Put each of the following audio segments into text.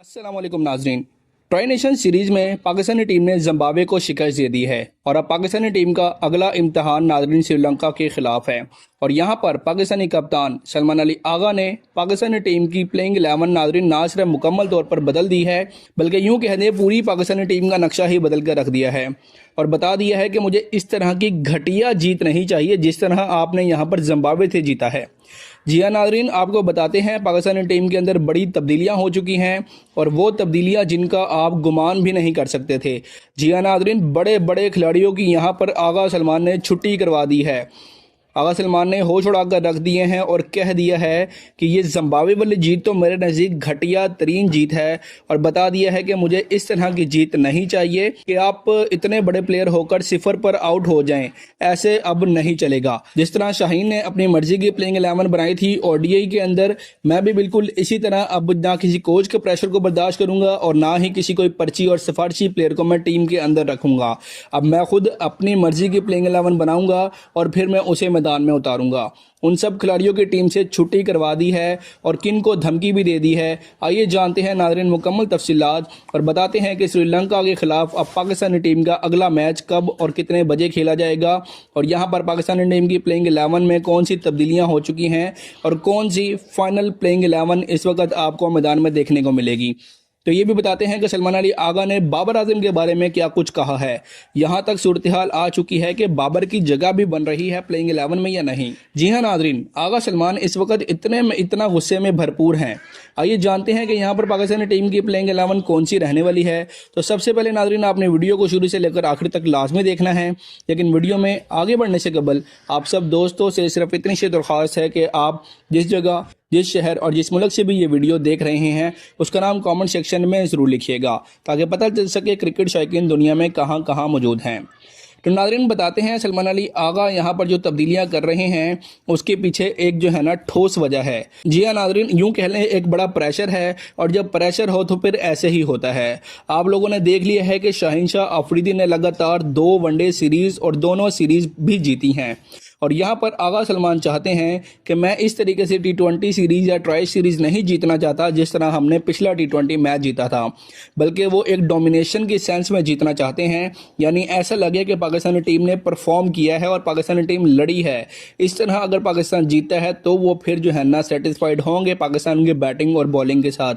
अस्सलाम वालेकुम नाजरीन। ट्राई नेशन सीरीज में पाकिस्तानी टीम ने जिम्बाब्वे को शिकस्त दे दी है और अब पाकिस्तानी टीम का अगला इम्तहान नाजरीन श्रीलंका के खिलाफ है। और यहाँ पर पाकिस्तानी कप्तान सलमान अली आगा ने पाकिस्तानी टीम की प्लेइंग 11 नाजरीन ना सिर्फ मुकम्मल तौर पर बदल दी है बल्कि यूँ कह दें पूरी पाकिस्तानी टीम का नक्शा ही बदल कर रख दिया है और बता दिया है कि मुझे इस तरह की घटिया जीत नहीं चाहिए जिस तरह आपने यहाँ पर जिम्बाब्वे से जीता है। जी हाँ नाजरीन, आपको बताते हैं पाकिस्तानी टीम के अंदर बड़ी तब्दीलियां हो चुकी हैं और वो तब्दीलियां जिनका आप गुमान भी नहीं कर सकते थे। जी हाँ नाजरीन, बड़े बड़े खिलाड़ियों की यहां पर आगा सलमान ने छुट्टी करवा दी है। आगा सलमान ने होश उड़ाकर रख दिए हैं और कह दिया है कि ये जिम्बाब्वे वाली जीत तो मेरे नज़दीक घटिया तरीन जीत है और बता दिया है कि मुझे इस तरह की जीत नहीं चाहिए कि आप इतने बड़े प्लेयर होकर 0 पर आउट हो जाएं। ऐसे अब नहीं चलेगा। जिस तरह शाहीन ने अपनी मर्जी की प्लेइंग 11 बनाई थी ओडीआई के अंदर, मैं भी बिल्कुल इसी तरह अब ना किसी कोच के प्रेशर को बर्दाश्त करूंगा और ना ही किसी कोई पर्ची और सिफारशी प्लेयर को मैं टीम के अंदर रखूंगा। अब मैं खुद अपनी मर्जी की प्लेइंग 11 बनाऊंगा और फिर मैं उसे मैदान में उतारूंगा। उन सब खिलाड़ियों की टीम से छुट्टी करवा दी है और किन को धमकी भी दे दी है। आइए जानते हैं नाज़रीन मुकम्मल तफसीलात और बताते हैं कि श्रीलंका के खिलाफ अब पाकिस्तानी टीम का अगला मैच कब और कितने बजे खेला जाएगा और यहाँ पर पाकिस्तानी टीम की प्लेइंग 11 में कौन सी तब्दीलियाँ हो चुकी हैं और कौन सी फाइनल प्लेइंग 11 इस वक्त आपको मैदान में देखने को मिलेगी। तो ये भी बताते हैं कि सलमान अली आगा ने बाबर आजम के बारे में क्या कुछ कहा है। यहाँ तक सूरत हाल आ चुकी है कि बाबर की जगह भी बन रही है प्लेइंग 11 में या नहीं। जी हाँ नाजरीन, आगा सलमान इस वक्त इतना गुस्से में भरपूर हैं। आइए जानते हैं कि यहाँ पर पाकिस्तानी टीम की प्लेइंग 11 कौन सी रहने वाली है। तो सबसे पहले नाजरीन, आपने वीडियो को शुरू से लेकर आखिर तक लाजमी देखना है, लेकिन वीडियो में आगे बढ़ने से कबल आप सब दोस्तों से सिर्फ इतनी सी दरख्वास्त है कि आप जिस जगह, जिस शहर और जिस मुल्क से भी ये वीडियो देख रहे हैं उसका नाम कमेंट सेक्शन में ज़रूर लिखिएगा ताकि पता चल सके क्रिकेट शौकीन दुनिया में कहाँ कहाँ मौजूद हैं। तो नाज़रीन बताते हैं सलमान अली आगा यहाँ पर जो तब्दीलियाँ कर रहे हैं उसके पीछे एक जो है ना ठोस वजह है। जी हाँ नाज़रीन, यूँ कह लें एक बड़ा प्रेशर है और जब प्रेशर हो तो फिर ऐसे ही होता है। आप लोगों ने देख लिया है कि शाहीन शाह अफरीदी ने लगातार 2 वनडे सीरीज़ और दोनों सीरीज़ भी जीती हैं और यहाँ पर आगा सलमान चाहते हैं कि मैं इस तरीके से T20 सीरीज़ या ट्राई सीरीज़ नहीं जीतना चाहता जिस तरह हमने पिछला T20 मैच जीता था, बल्कि वो एक डोमिनेशन के सेंस में जीतना चाहते हैं। यानी ऐसा लगे कि पाकिस्तानी टीम ने परफॉर्म किया है और पाकिस्तानी टीम लड़ी है। इस तरह अगर पाकिस्तान जीतता है तो वो फिर जो है ना सेटिस्फाइड होंगे पाकिस्तान की बैटिंग और बॉलिंग के साथ।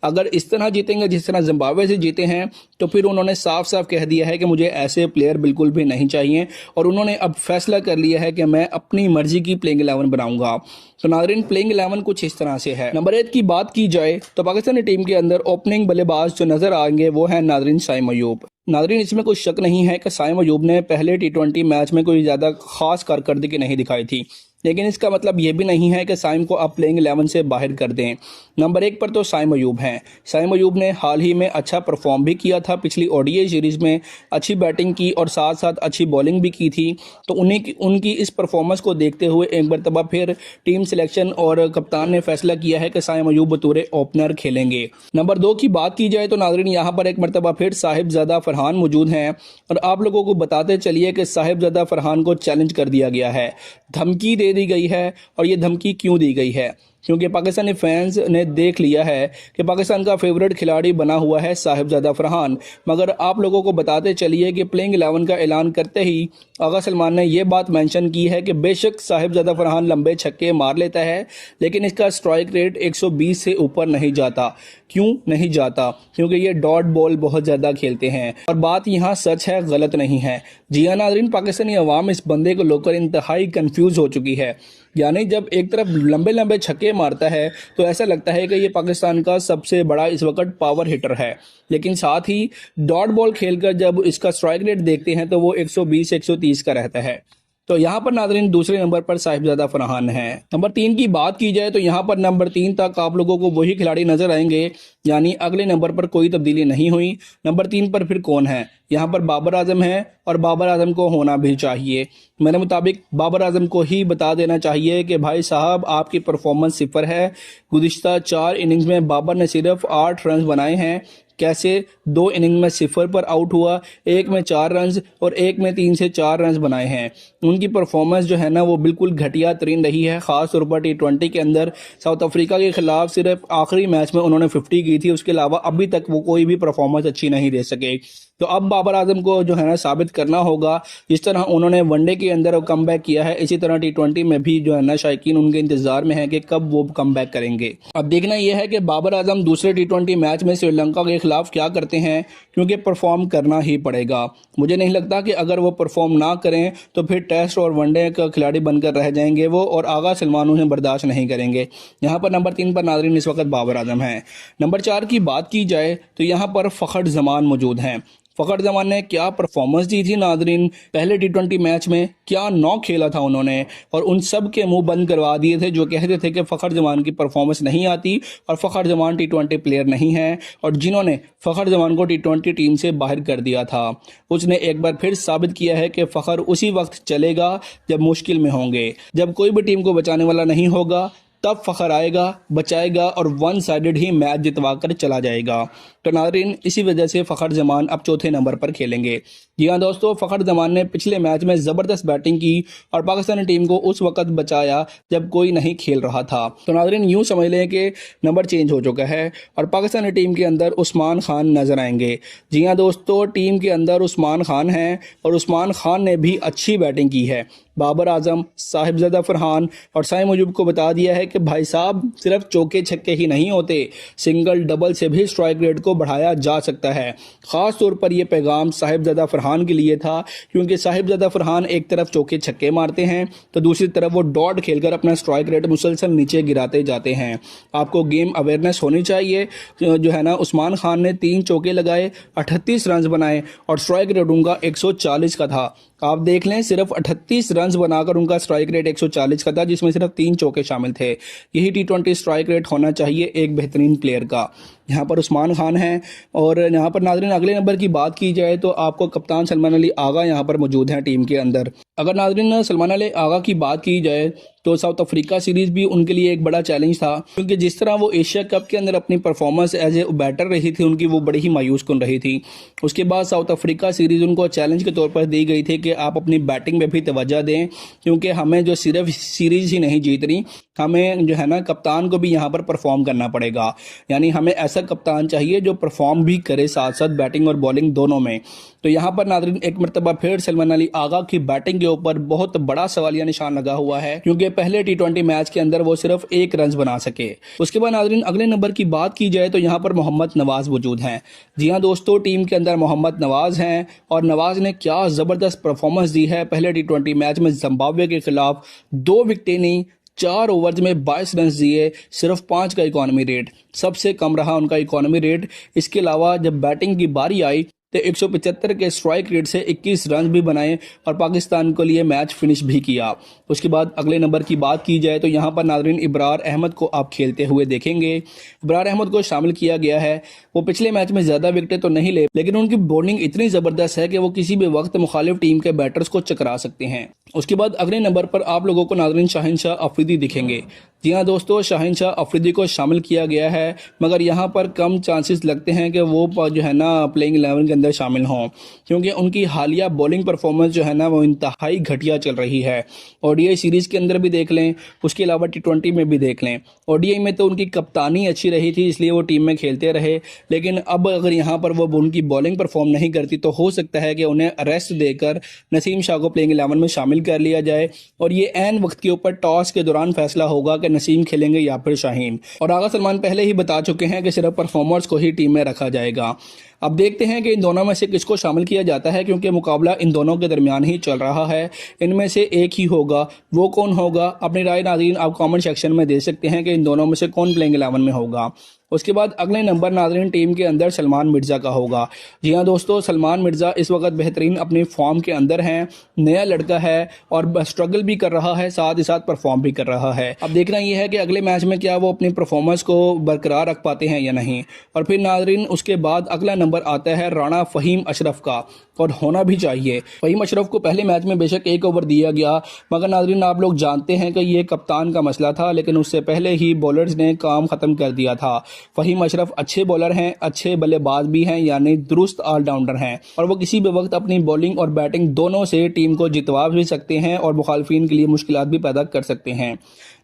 अगर इस तरह जीतेंगे जिस तरह जिम्बाब्वे से जीते हैं तो फिर उन्होंने साफ साफ कह दिया है कि मुझे ऐसे प्लेयर बिल्कुल भी नहीं चाहिए और उन्होंने अब फैसला कर लिया है कि मैं अपनी मर्जी की प्लेइंग 11 बनाऊंगा। तो नाज़रीन प्लेइंग 11 कुछ इस तरह से है। नंबर 1 की बात की जाए तो पाकिस्तानी टीम के अंदर ओपनिंग बल्लेबाज जो नजर आएंगे वो है नाज़रीन साइम अयूब। नाज़रीन इसमें कोई शक नहीं है कि साइम अयूब ने पहले T20 मैच में कोई ज़्यादा खास कारकर्दगी नहीं दिखाई थी, लेकिन इसका मतलब ये भी नहीं है कि साइम को आप प्लेइंग 11 से बाहर कर दें। नंबर 1 पर तो साइम अयूब हैं। साइम अयूब ने हाल ही में अच्छा परफॉर्म भी किया था, पिछली ओडीआई सीरीज़ में अच्छी बैटिंग की और साथ साथ अच्छी बॉलिंग भी की थी। तो उनकी इस परफॉर्मेंस को देखते हुए एक मरतबा फिर टीम सिलेक्शन और कप्तान ने फैसला किया है कि साइम अयूब बतौर ओपनर खेलेंगे। नंबर 2 की बात की जाए तो नाज़रीन यहाँ पर एक मरतबा फिर साहिबजादा फरहान मौजूद हैं और आप लोगों को बताते चलिए कि साहिबजादा फरहान को चैलेंज कर दिया गया है, धमकी दे दी गई है। और ये धमकी क्यों दी गई है? क्योंकि पाकिस्तानी फैंस ने देख लिया है कि पाकिस्तान का फेवरेट खिलाड़ी बना हुआ है साहिबजादा फरहान। मगर आप लोगों को बताते चलिए कि प्लेइंग 11 का ऐलान करते ही आगा सलमान ने यह बात मेंशन की है कि बेशक साहिबजादा फरहान लंबे छक्के मार लेता है लेकिन इसका स्ट्राइक रेट 120 से ऊपर नहीं जाता। क्यों नहीं जाता? क्योंकि ये डॉट बॉल बहुत ज़्यादा खेलते हैं और बात यहाँ सच है, गलत नहीं है। जी हाँ नाज़रीन, पाकिस्तानी अवाम इस बंदे को लेकर इंतहाई कंफ्यूज हो चुकी है। यानी जब एक तरफ लंबे लंबे छक्के मारता है तो ऐसा लगता है कि ये पाकिस्तान का सबसे बड़ा इस वक्त पावर हिटर है, लेकिन साथ ही डॉट बॉल खेलकर जब इसका स्ट्राइक रेट देखते हैं तो वो 120-130 का रहता है। तो यहाँ पर नाज़रीन दूसरे नंबर पर साहिबजादा फरहान है। नंबर 3 की बात की जाए तो यहाँ पर नंबर 3 तक आप लोगों को वही खिलाड़ी नजर आएंगे, यानी अगले नंबर पर कोई तब्दीली नहीं हुई। नंबर 3 पर फिर कौन है? यहाँ पर बाबर आजम है और बाबर आजम को होना भी चाहिए। मेरे मुताबिक बाबर आजम को ही बता देना चाहिए कि भाई साहब आपकी परफॉर्मेंस 0 है। गुज़िश्ता 4 इनिंग्स में बाबर ने सिर्फ 8 रन बनाए हैं, कैसे 2 इनिंग में 0 पर आउट हुआ, एक में 4 रन और एक में 3 से 4 रन बनाए हैं। उनकी परफॉर्मेंस जो है ना वो बिल्कुल घटिया तरीन रही है। खास तौर पर T20 के अंदर साउथ अफ्रीका के खिलाफ सिर्फ आखिरी मैच में उन्होंने 50 की थी, उसके अलावा अभी तक वो कोई भी परफॉर्मेंस अच्छी नहीं दे सके। तो अब बाबर आजम को जो है ना साबित करना होगा, जिस तरह उन्होंने वनडे के अंदर कमबैक किया है इसी तरह T20 में भी जो है ना शायकीन उनके इंतजार में है कि कब वो कमबैक करेंगे। अब देखना यह है कि बाबर आजम दूसरे T20 मैच में श्रीलंका के खिलाफ क्या करते हैं, क्योंकि परफॉर्म करना ही पड़ेगा। मुझे नहीं लगता कि अगर वो परफॉर्म ना करें तो फिर टेस्ट और वनडे का खिलाड़ी बनकर रह जाएंगे वो, और आगा सलमान उन्हें बर्दाश्त नहीं करेंगे। यहाँ पर नंबर 3 पर नाजरीन इस वक्त बाबर आजम है। नंबर 4 की बात की जाए तो यहाँ पर फ़खर जमान मौजूद हैं। फ़खर जमान ने क्या परफॉर्मेंस दी थी नाजरीन, पहले T20 मैच में क्या 9 खेला था उन्होंने, और उन सब के मुंह बंद करवा दिए थे जो कहते थे कि फ़खर जमान की परफॉर्मेंस नहीं आती और फ़खर जमान T20 प्लेयर नहीं है, और जिन्होंने फ़खर जमान को T20 टीम से बाहर कर दिया था। उसने एक बार फिर साबित किया है कि फ़खर उसी वक्त चलेगा जब मुश्किल में होंगे, जब कोई भी टीम को बचाने वाला नहीं होगा तब फ़खर आएगा, बचाएगा और वन साइडेड ही मैच जितवा कर चला जाएगा। तो नाज़रीन इसी वजह से फ़खर जमान अब चौथे नंबर पर खेलेंगे। जी हाँ दोस्तों, फ़खर जमान ने पिछले मैच में ज़बरदस्त बैटिंग की और पाकिस्तानी टीम को उस वक्त बचाया जब कोई नहीं खेल रहा था। तो नाज़रीन यूँ समझ लें कि नंबर चेंज हो चुका है और पाकिस्तानी टीम के अंदर उस्मान खान नज़र आएंगे। जी हाँ दोस्तों, टीम के अंदर उस्मान खान हैं और उस्मान खान ने भी अच्छी बैटिंग की है। बाबर आजम, साहिबजादा फरहान और साई मुजूब को बता दिया है कि भाई साहब सिर्फ चौके छक्के ही नहीं होते, सिंगल डबल से भी स्ट्राइक रेट को बढ़ाया जा सकता है। ख़ास तौर पर यह पैगाम साहिबजादा फरहान के लिए था, क्योंकि साहिबजादा फरहान एक तरफ चौके छक्के मारते हैं तो दूसरी तरफ वो डॉट खेलकर अपना स्ट्राइक रेट मुसलसल नीचे गिराते जाते हैं। आपको गेम अवेयरनेस होनी चाहिए। जो है ना, उस्मान खान ने 3 चौके लगाए, 38 रन बनाए और स्ट्राइक रेट उनका 140 का था। आप देख लें, सिर्फ 38 रन बनाकर उनका स्ट्राइक रेट 140 का था, जिसमें सिर्फ 3 चौके शामिल थे। यही T20 स्ट्राइक रेट होना चाहिए एक बेहतरीन प्लेयर का। यहाँ पर उस्मान खान हैं। और यहाँ पर नाजरीन अगले नंबर की बात की जाए तो आपको कप्तान सलमान अली आगा यहाँ पर मौजूद हैं टीम के अंदर। अगर नाजरीन सलमान अली आगा की बात की जाए तो साउथ अफ्रीका सीरीज़ भी उनके लिए एक बड़ा चैलेंज था, क्योंकि जिस तरह वो एशिया कप के अंदर अपनी परफॉर्मेंस एज ए बैटर रही थी उनकी, वो बड़ी ही मायूस कन रही थी। उसके बाद साउथ अफ्रीका सीरीज़ उनको चैलेंज के तौर पर दी गई थी कि आप अपनी बैटिंग में भी तवज्जो दें, क्योंकि हमें जो सिर्फ सीरीज़ ही नहीं जीतनी, हमें जो है ना कप्तान को भी यहाँ पर परफॉर्म करना पड़ेगा। यानी हमें ऐसा कप्तान चाहिए जो परफॉर्म भी करे साथ साथ बैटिंग और बॉलिंग दोनों में। तो यहाँ पर नाज़रीन एक मरतबा फिर सलमान अली आगा की बैटिंग के ऊपर बहुत बड़ा सवालिया निशान लगा हुआ है, क्योंकि पहले T20 मैच के अंदर वो सिर्फ 1 रन बना सके। उसके बाद नाज़रीन अगले नंबर की बात की जाए तो यहाँ पर मोहम्मद नवाज मौजूद हैं। जी हाँ दोस्तों, टीम के अंदर मोहम्मद नवाज हैं और नवाज ने क्या ज़बरदस्त परफॉर्मेंस दी है। पहले T20 मैच में जिम्बाब्वे के खिलाफ 2 विकेटें नहीं, 4 ओवर्स में 22 रन दिए, सिर्फ 5 का इकॉनमी रेट, सबसे कम रहा उनका इकॉनमी रेट। इसके अलावा जब बैटिंग की बारी आई तो 175 के स्ट्राइक रेट से 21 रन भी बनाए और पाकिस्तान के लिए मैच फिनिश भी किया। उसके बाद अगले नंबर की बात की जाए तो यहाँ पर नाज़रीन इब्रार अहमद को आप खेलते हुए देखेंगे। इब्रार अहमद को शामिल किया गया है। वो पिछले मैच में ज़्यादा विकेटें तो नहीं ले, लेकिन उनकी बॉलिंग इतनी ज़बरदस्त है कि वो किसी भी वक्त मुखालिफ टीम के बैटर्स को चकरा सकते हैं। उसके बाद अगले नंबर पर आप लोगों को नाज़रीन शाहिनशाह अफरीदी दिखेंगे। जी हाँ दोस्तों, शाहिनशाह अफरीदी को शामिल किया गया है, मगर यहाँ पर कम चांसेस लगते हैं कि वो जो है ना प्लेइंग 11 के अंदर शामिल हों, क्योंकि उनकी हालिया बॉलिंग परफॉर्मेंस जो है ना वो इंतहाई घटिया चल रही है। ODI सीरीज़ के अंदर भी देख लें, उसके अलावा T20 में भी देख लें। ODI में तो उनकी कप्तानी अच्छी रही थी, इसलिए वो टीम में खेलते रहे, लेकिन अब अगर यहाँ पर वो उनकी बॉलिंग परफॉर्म नहीं करती तो हो सकता है कि उन्हें रेस्ट देकर नसीम शाह को प्लेइंग 11 में शामिल कर लिया जाए, और ये ऐन वक्त के ऊपर टॉस के दौरान फैसला होगा कि नसीम खेलेंगे या फिर शाहीन। और आगा सलमान पहले ही बता चुके हैं कि सिर्फ परफॉर्मर्स को ही टीम में रखा जाएगा। अब देखते हैं कि इन दोनों में से किसको शामिल किया जाता है, क्योंकि मुकाबला इन दोनों के दरमियान ही चल रहा है। इनमें से एक ही होगा, वो कौन होगा? अपनी राय नाज़रीन आप कमेंट सेक्शन में दे सकते हैं कि इन दोनों में से कौन प्लेइंग 11 में होगा। उसके बाद अगले नंबर नाज़रीन टीम के अंदर सलमान मिर्ज़ा का होगा। जी हाँ दोस्तों, सलमान मिर्ज़ा इस वक्त बेहतरीन अपनी फॉर्म के अंदर हैं। नया लड़का है और स्ट्रगल भी कर रहा है, साथ ही साथ परफॉर्म भी कर रहा है। अब देखना यह है कि अगले मैच में क्या वो अपनी परफॉर्मेंस को बरकरार रख पाते हैं या नहीं। और फिर नाज़रीन उसके बाद अगला नंबर आता है राणा फ़हीम अशरफ का, और होना भी चाहिए। फ़हीम अशरफ को पहले मैच में बेशक 1 ओवर दिया गया, मगर नाज़रीन आप लोग जानते हैं कि ये कप्तान का मसला था, लेकिन उससे पहले ही बॉलर्स ने काम ख़त्म कर दिया था। फ़हीम अशरफ अच्छे बॉलर हैं, अच्छे बल्लेबाज भी हैं, यानी दुरुस्त ऑलराउंडर हैं और वो किसी भी वक्त अपनी बॉलिंग और बैटिंग दोनों से टीम को जितवा भी सकते हैं और मुखालफिन के लिए मुश्किलात भी पैदा कर सकते हैं।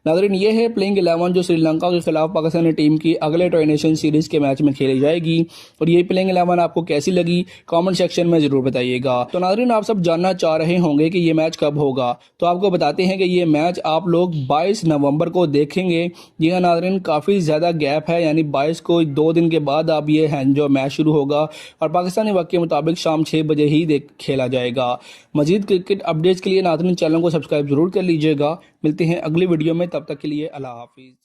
नाज़रीन, ये है प्लेइंग 11 जो श्रीलंका के खिलाफ पाकिस्तानी टीम की अगले ट्राई नेशन सीरीज़ के मैच में खेली जाएगी। और ये प्लेइंग 11 आपको कैसी लगी कमेंट सेक्शन में ज़रूर बताइएगा। तो नाज़रीन, आप सब जानना चाह रहे होंगे कि ये मैच कब होगा, तो आपको बताते हैं कि ये मैच आप लोग 22 नवंबर को देखेंगे। जी हाँ नाज़रीन, काफ़ी ज़्यादा गैप है, यानी 22 को 2 दिन के बाद अब ये है जो मैच शुरू होगा और पाकिस्तानी वक्त के मुताबिक शाम 6 बजे ही खेला जाएगा। मज़ीद क्रिकेट अपडेट्स के लिए नाज़रीन चैनल को सब्सक्राइब जरूर कर लीजिएगा। मिलते हैं अगली वीडियो में, तब तक के लिए अल्लाह हाफिज़।